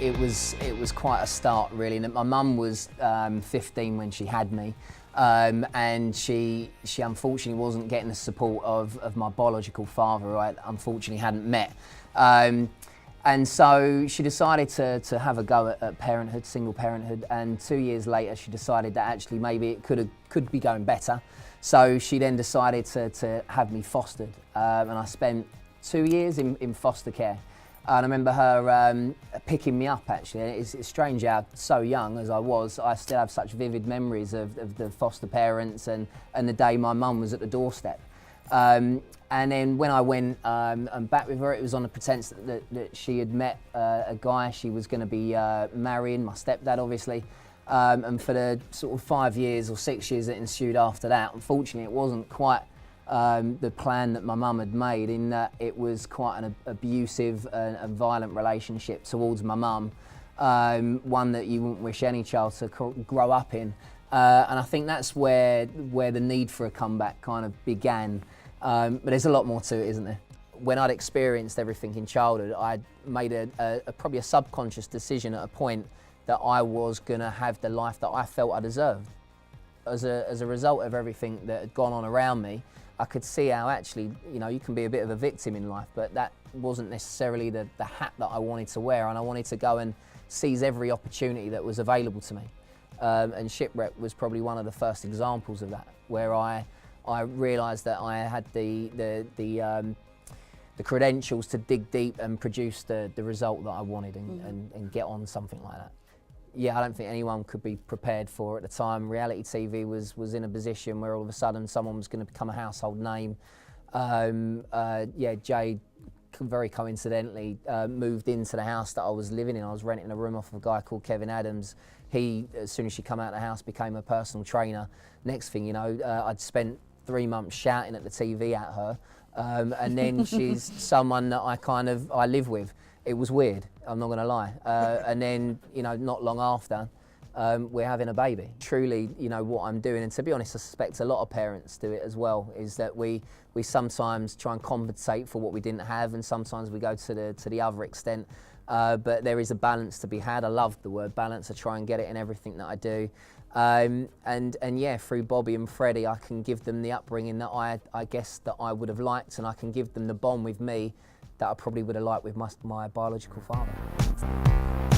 it was quite a start, really. And my mum was 15 when she had me, and she unfortunately wasn't getting the support of my biological father, who I unfortunately hadn't met. And so she decided to have a go at parenthood, single parenthood, and 2 years later she decided that actually maybe it could be going better. So she then decided to have me fostered, and I spent 2 years in foster care. And I remember her picking me up, actually. It's strange how so young as I was, I still have such vivid memories of the foster parents and the day my mum was at the doorstep. And then when I went back with her, it was on the pretense that she had met a guy she was going to be marrying, my stepdad obviously. And for the sort of 5 years or 6 years that ensued after that, unfortunately it wasn't quite the plan that my mum had made, in that it was quite an abusive and violent relationship towards my mum, one that you wouldn't wish any child to grow up in. And I think that's where the need for a comeback kind of began. But there's a lot more to it, isn't there? When I'd experienced everything in childhood, I'd made probably a subconscious decision at a point that I was going to have the life that I felt I deserved. As a result of everything that had gone on around me, I could see how actually, you know, you can be a bit of a victim in life, but that wasn't necessarily the hat that I wanted to wear, and I wanted to go and seize every opportunity that was available to me. And shipwreck was probably one of the first examples of that, where I realised that I had the credentials to dig deep and produce the result that I wanted and get on something like that. Yeah, I don't think anyone could be prepared for it at the time. Reality TV was in a position where all of a sudden someone was going to become a household name. Yeah, Jay very coincidentally moved into the house that I was living in. I was renting a room off of a guy called Kevin Adams. He, as soon as she come out of the house, became a personal trainer. Next thing you know, I'd spent 3 months shouting at the TV at her, and then she's someone that I live with. It was weird, I'm not gonna lie. And then, you know, not long after, we're having a baby. Truly, you know, what I'm doing, and to be honest, I suspect a lot of parents do it as well, is that we sometimes try and compensate for what we didn't have, and sometimes we go to the other extent. But there is a balance to be had. I love the word balance. I try and get it in everything that I do. And yeah, through Bobby and Freddie, I can give them the upbringing that I guess that I would have liked, and I can give them the bond with me that I probably would have liked with my biological father.